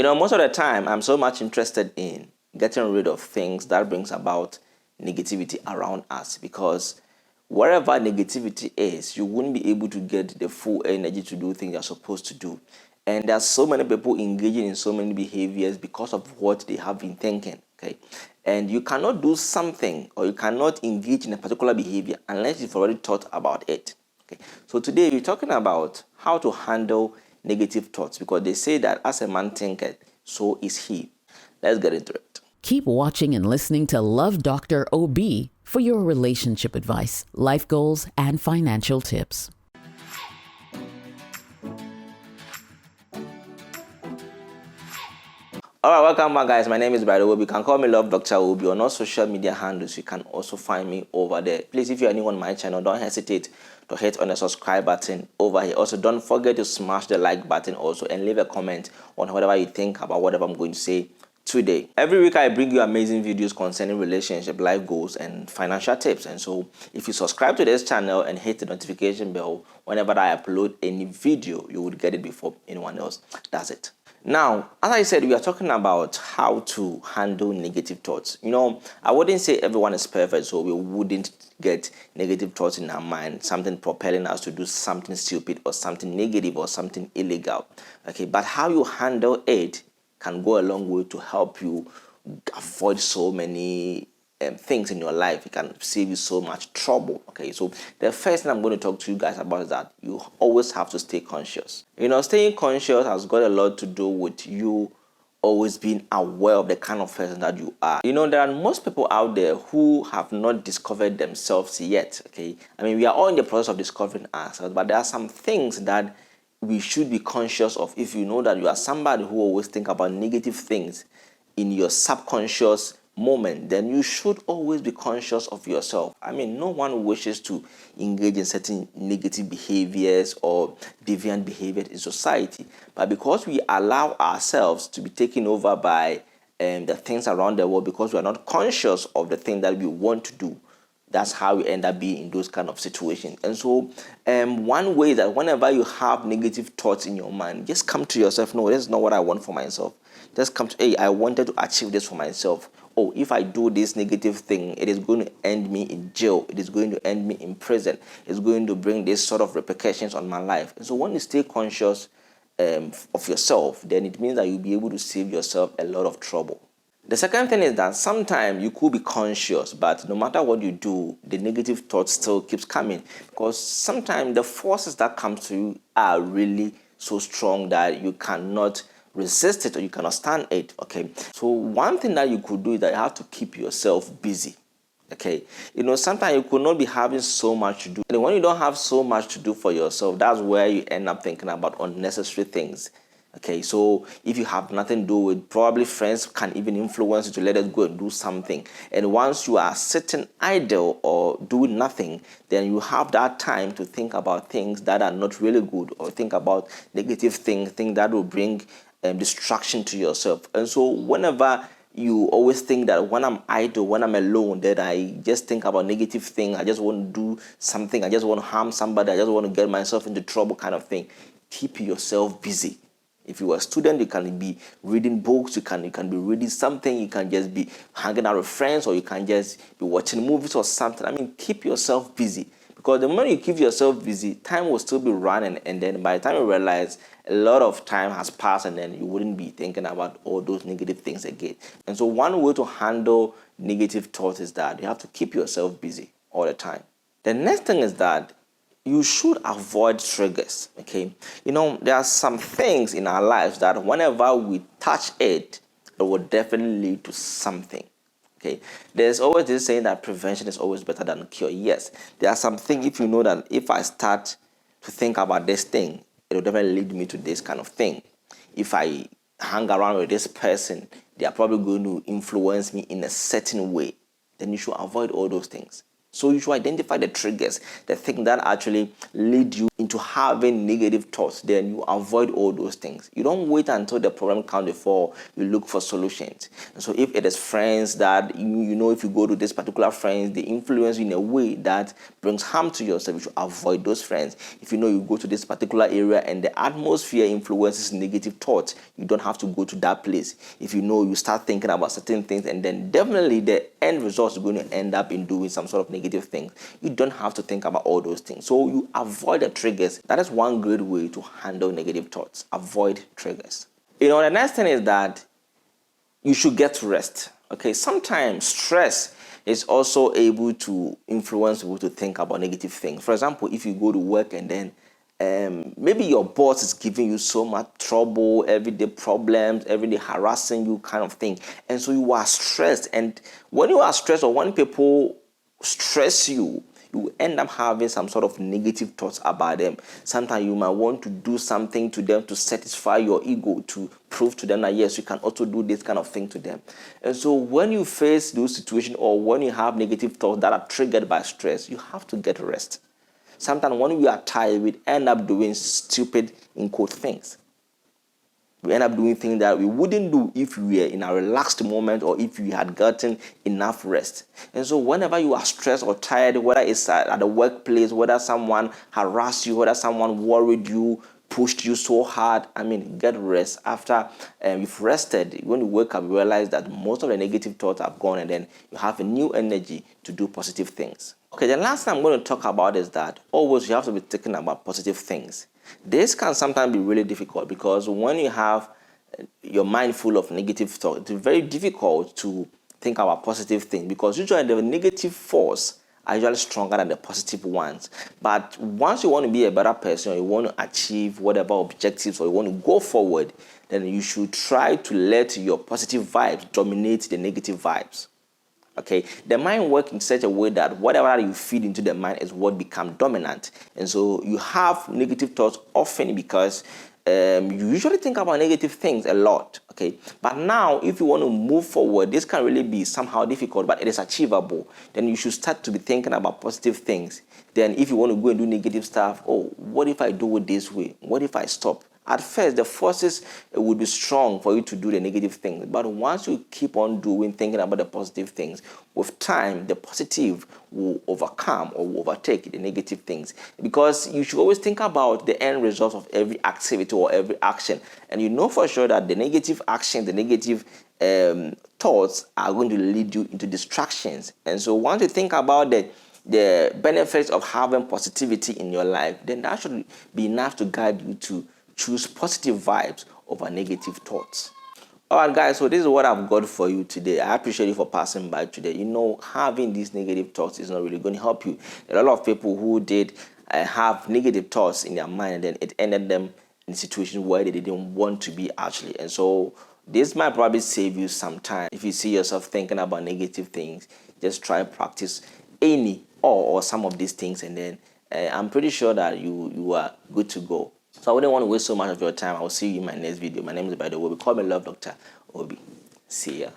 Most of the time, I'm so much interested in getting rid of things that brings about negativity around us, because wherever negativity is, you wouldn't be able to get the full energy to do things you're supposed to do. And there's so many people engaging in so many behaviors because of what they have been thinking. Okay, and you cannot do something, or you cannot engage in a particular behavior unless you've already thought about it. Okay, so today we're talking about how to handle negative thoughts, because they say that as a man thinketh, so is he. Let's get into it. Keep watching and listening to Love Dr. OB for your relationship advice, life goals, and financial tips. Alright, welcome back, guys. My name is Brad Obi. You can call me Love Dr. Obi on all social media handles. You can also find me over there. Please, if you're new on my channel, don't hesitate to hit on the subscribe button over here. Also, don't forget to smash the like button also, and leave a comment on whatever you think about whatever I'm going to say today. Every week I bring you amazing videos concerning relationship, life goals, and financial tips. And so if you subscribe to this channel and hit the notification bell, whenever I upload any video, you would get it before anyone else does it. Now, as I said, we are talking about how to handle negative thoughts. I wouldn't say everyone is perfect, so we wouldn't get negative thoughts in our mind, something propelling us to do something stupid or something negative or something illegal. Okay, but how you handle it can go a long way to help you avoid so many things in your life. It can save you so much trouble. Okay, so the first thing I'm going to talk to you guys about is that you always have to stay conscious. Staying conscious has got a lot to do with you always being aware of the kind of person that you are. There are most people out there who have not discovered themselves yet. Okay, we are all in the process of discovering ourselves, but there are some things that we should be conscious of. If you know that you are somebody who always think about negative things in your subconscious moment, then you should always be conscious of yourself. No one wishes to engage in certain negative behaviors or deviant behaviors in society, but because we allow ourselves to be taken over by the things around the world, because we are not conscious of the thing that we want to do, that's how we end up being in those kind of situations. And so one way that whenever you have negative thoughts in your mind, just come to yourself, no, this is not what I want for myself. Just come to, hey, I wanted to achieve this for myself. Oh, if I do this negative thing, it is going to end me in jail. It is going to end me in prison. It's going to bring this sort of repercussions on my life. And so when you stay conscious of yourself, then it means that you'll be able to save yourself a lot of trouble. The second thing is that sometimes you could be conscious, but no matter what you do, the negative thought still keeps coming, because sometimes the forces that come to you are really so strong that you cannot resist it, or you cannot stand it. Okay, so one thing that you could do is that you have to keep yourself busy. Okay, sometimes you could not be having so much to do, and when you don't have so much to do for yourself, that's where you end up thinking about unnecessary things. Okay, so if you have nothing to do with, probably friends can even influence you to let us go and do something. And once you are sitting idle or doing nothing, then you have that time to think about things that are not really good, or think about negative things that will bring distraction to yourself. And so whenever you always think that when I'm idle, when I'm alone, that I just think about negative things, I just want to do something, I just want to harm somebody, I just want to get myself into trouble kind of thing, keep yourself busy. If you are a student, you can be reading books, you can be reading something, you can just be hanging out with friends, or you can just be watching movies or something. Keep yourself busy, because the moment you keep yourself busy, time will still be running, and then by the time you realize, a lot of time has passed, and then you wouldn't be thinking about all those negative things again. And so one way to handle negative thoughts is that you have to keep yourself busy all the time. The next thing is that you should avoid triggers. Okay, there are some things in our lives that whenever we touch it, it will definitely lead to something. Okay, there's always this saying that prevention is always better than cure. Yes, there are some things, if you know that if I start to think about this thing, it will definitely lead me to this kind of thing. If I hang around with this person, they are probably going to influence me in a certain way. Then you should avoid all those things. So you should identify the triggers, the thing that actually lead you into having negative thoughts. Then you avoid all those things. You don't wait until the problem comes before you look for solutions. And so if it is friends that you know, if you go to this particular friends, they influence you in a way that brings harm to yourself, you should avoid those friends. If you know you go to this particular area and the atmosphere influences negative thoughts, you don't have to go to that place. If you know you start thinking about certain things, and then definitely the end result is going to end up in doing some sort of negative things, you don't have to think about all those things. So you avoid the triggers. That is one great way to handle negative thoughts. Avoid triggers. The next thing is that you should get rest. Okay, sometimes stress is also able to influence people to think about negative things. For example, if you go to work and then maybe your boss is giving you so much trouble, everyday problems, everyday harassing you kind of thing, and so you are stressed. And when you are stressed, or when people stress you, you end up having some sort of negative thoughts about them. Sometimes you might want to do something to them to satisfy your ego, to prove to them that yes, you can also do this kind of thing to them. And so when you face those situations, or when you have negative thoughts that are triggered by stress, you have to get rest. Sometimes when we are tired, we end up doing stupid, in quote, things. We end up doing things that we wouldn't do if we were in a relaxed moment, or if we had gotten enough rest. And so whenever you are stressed or tired, whether it's at the workplace, whether someone harassed you, whether someone worried you, pushed you so hard, get rest. After you've rested, when you wake up, you realize that most of the negative thoughts have gone, and then you have a new energy to do positive things. Okay, the last thing I'm going to talk about is that always you have to be thinking about positive things. This can sometimes be really difficult, because when you have your mind full of negative thoughts, it's very difficult to think about positive things, because usually the negative force are usually stronger than the positive ones. But once you want to be a better person, or you want to achieve whatever objectives, or you want to go forward, then you should try to let your positive vibes dominate the negative vibes. Okay, the mind works in such a way that whatever you feed into the mind is what becomes dominant. And so you have negative thoughts often because you usually think about negative things a lot. Okay, but now if you want to move forward, this can really be somehow difficult, but it is achievable. Then you should start to be thinking about positive things. Then if you want to go and do negative stuff, oh, what if I do it this way? What if I stop? At first, the forces would be strong for you to do the negative things. But once you keep on thinking about the positive things, with time, the positive will overcome or will overtake the negative things. Because you should always think about the end result of every activity or every action. And you know for sure that the negative action, the negative thoughts are going to lead you into distractions. And so once you think about the benefits of having positivity in your life, then that should be enough to guide you to choose positive vibes over negative thoughts. All right, guys, so this is what I've got for you today. I appreciate you for passing by today. Having these negative thoughts is not really going to help you. There are a lot of people who did have negative thoughts in their mind, and then it ended them in situations where they didn't want to be actually. And so this might probably save you some time. If you see yourself thinking about negative things, just try practice any or some of these things, and then I'm pretty sure that you are good to go. So I wouldn't want to waste so much of your time. I will see you in my next video. My name is, by the way, call me Love Dr. Obi. See ya.